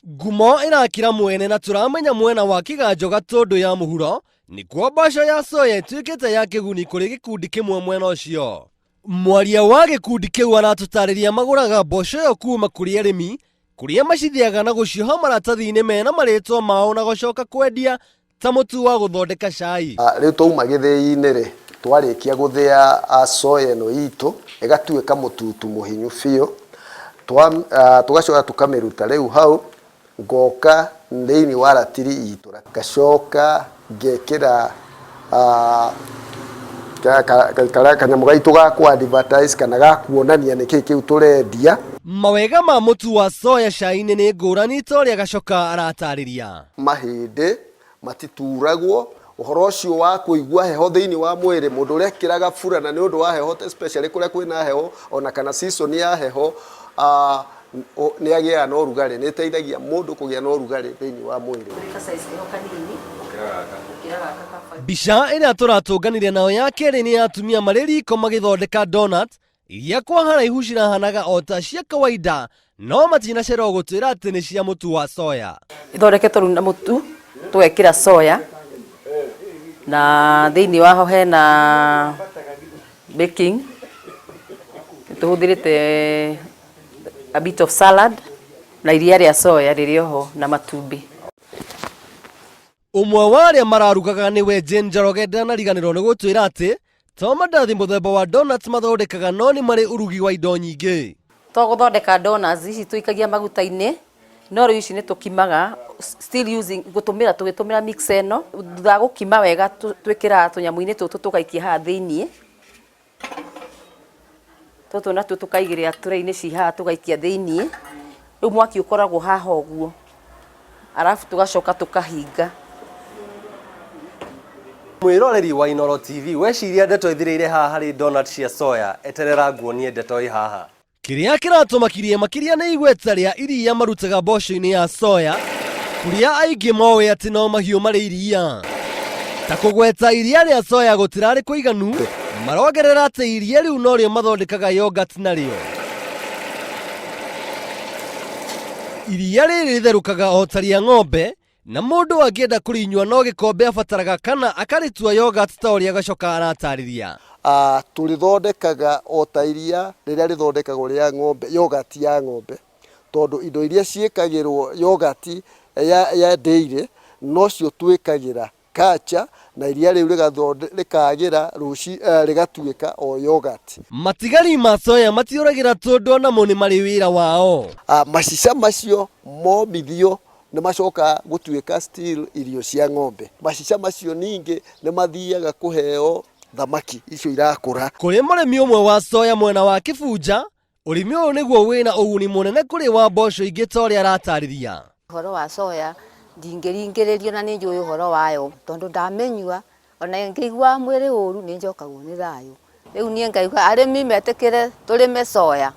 Ngumo irakira mwene na turamenya mwena wa kiganjo gatundu ya muhuro nikuo mboco ya soya ituikite ya kiguni kuri gikundi kimwe mwena ucio. Mwaria wa gikundi kiu aratutariria maguraga mboco yo kuma kuri arimi kuria macithiaga na gucioha maratathi-ini mena maritwa mao na gucoka kwendia ta mutu wa guthondeka cai. Riu twauma githii-ini ri twarikia guthia soya no itu igatuika mututu muhinyu biu tugacoka tukamiruta riu hau ngoka ndiini wa ratiri itu gacoka ngekira kanyamu gaitu ga ku advertise kana ga kuonania niki kiu turendia. Mawega ma mutu wa soya cai-ini ni ngurani toria gacoka aratariria. Mahindi matituragwo uhoro ucio wa kuigua heho thiini wa mwiri mundu urekiraga furana ni undu wa heho especially kuria kwina heho ona kana season ya heho ni agia na urugari ni teithagia mundu kugia na urugari thiini wa mwiri. Bica ĩrĩa tũratũnganire nayo ya kerĩ nĩ atumia marĩ riko magĩthondeka donut iria kwa haraihu cirahanaga o ta cia kawaida no matinacerwo gũtwĩra atĩ nĩ cia mũtu wa soya. Ithondeketwo na mũtu tũgekĩra soya na thĩinĩ waho hena baking, tuhũthĩrĩte a bit of salad na iria rĩa soya rĩrĩ oho na matumbĩ. Umwe wa arĩa mararugaga nĩwe Jane Njoroge ndanariganĩrwo nĩ gũtwĩra atĩ to mandathi mũthemba wa donuts mathondekaga no nĩ marĩ urugi wa indo nyingĩ. To gũthondeka donuts ici tũikagia maguta-inĩ no rĩu ici nĩ tũkimaga still using tũgĩtũmĩra mix ĩno thutha wa gũkima wega twĩkĩra tũnyamũ-inĩ tũtũ tũgaikia haha thĩinĩ tũtũ natuo tũkaigĩrĩra tray-inĩ ci haha tũgaikia thĩinĩ rĩu mwaki ũkoragwo haha ũguo arabu tũgacoka tũkahinga. Mwĩroreri wa Inooro TV weciria ndeto ithirĩire haha harĩ donut cia soya eterera nguonie ndeto ĩ haha. Kĩrĩa kĩratũmakirie makĩria nĩ igweta rĩa iria marutaga mboco-inĩ ya soya kuria aingĩ moĩ atĩ no mahiũ marĩ iria. Ta kũgweta iria rĩa soya gũtirarĩ kũiganu marongerera atĩ iria rĩu no rĩo mathondekaga yogurt narĩo. Iria rĩrĩ rĩtherũkaga o ta rĩa ng'ombe na mũndũ angĩenda kũrinyua no gĩkombe abataraga kana akarĩtua yogurt ta ũrĩa Gacoka aratarĩria. Tulithondekaga o ta iria rĩrĩa rĩthondekagwo rĩa ng'ombe, yogurt ya ng'ombe, tondũ indo iria ciĩkagĩrwo yogurt ya dairy nocio twĩkagĩra kacha na iria rĩu rĩkagĩra rĩgatuĩka o yogurt. Matigari ma soya matiũragĩra tondũ namo nĩ marĩ wĩra wao. Macica macio momithio nĩ macoka gũtuĩka still irio cia ng'ombe. Macica macio ningĩ nĩ mathiaga kũheo thamaki icio irakũra. Kũrĩ mũrĩmi ũmwe wa soya mwena wa Kĩbunja, ũrĩmi ũyũ nĩguo wĩna ũguni mũnene kũrĩ wa mboco ingĩ ta ũrĩa aratarĩria. Ũhoro wa soya ndingĩringĩrĩrio na nĩ njũĩ ũhoro wayo tondũ ndamenyua ona ngĩigua mwĩrĩ ũru nĩ njokagwo nĩ thayũ. Rĩu niĩ ngaiga arĩmi metĩkĩre tũrĩme soya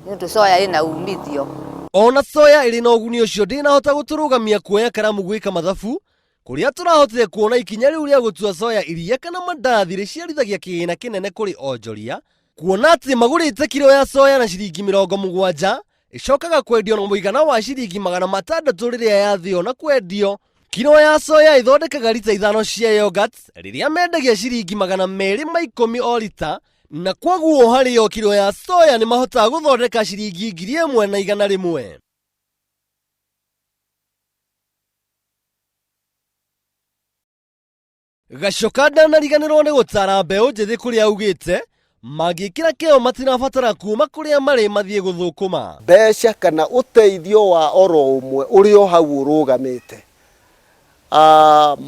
nĩ ũndũ soya ĩna umithio. Ona soya ĩrĩ na ũguni ũcio ndĩnahota gũtũrũgamia kuoya karamu gwĩka mathabu kũrĩa tũrahotire kuona ikinya rĩu rĩa gũtua soya iria kana mandathi rĩciarithagia kĩgĩna kĩnene kũrĩ onjoria, kuona atĩ magũrĩte kilo ya soya na ciringi 70 ĩcokaga kwendio na mũigana wa ciringi 600 rĩrĩa yathĩo na kwendio. Kilo ya soya ĩthondekaga lita 5 cia yogurt rĩrĩa mendagia ciringi 210 o lita, na kwoguo harĩ o kilo ya soya nĩ mahotaga gũthondeka ciringi 1,100. Gacoka ndanariganĩrwo nĩ gũtara mbeũ njĩthĩ kũrĩa augĩte mangĩkĩra kĩo matirabatara kuma kũrĩa marĩ mathiĩ gũthũkũma. Mbeca kana ũteithio wa oro ũmwe ũrĩ o hau ũrũgamĩte.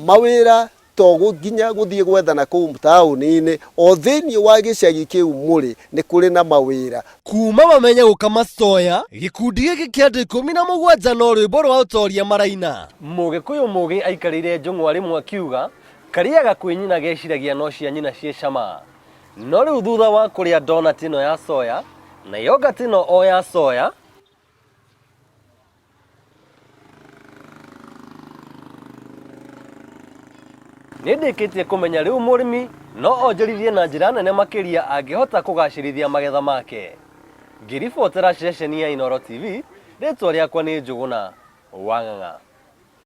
Mawĩra to nginya gũthiĩ gwethana kũu taũni-inĩ, o thĩinĩ wa gĩcagi kĩu mũrĩ nĩ kũrĩ na mawĩra. Kuma mamenye gũkama soya, gĩkundi gĩkĩ kĩa andũ 17 no rwĩmbo rwa ũtoria maraina. Mũgĩkũyũ mũgĩ aikarĩire njũng'wa rĩmwe akiuga karĩaga kwĩ nyina geciragia no cia nyina ciĩ cama. No rĩu thutha wa kũrĩa donut ĩno ya soya na yogurt ĩno o ya soya, nĩ ndĩkĩtie kũmenya rĩu mũrĩmi no onjorithie na njĩra nene makĩria angĩhota kũgacĩrithia magetha make. Ngĩribotera ceceni ya Inooro TV, rĩtwa rĩakwa nĩ Njũgũna. Wanganga.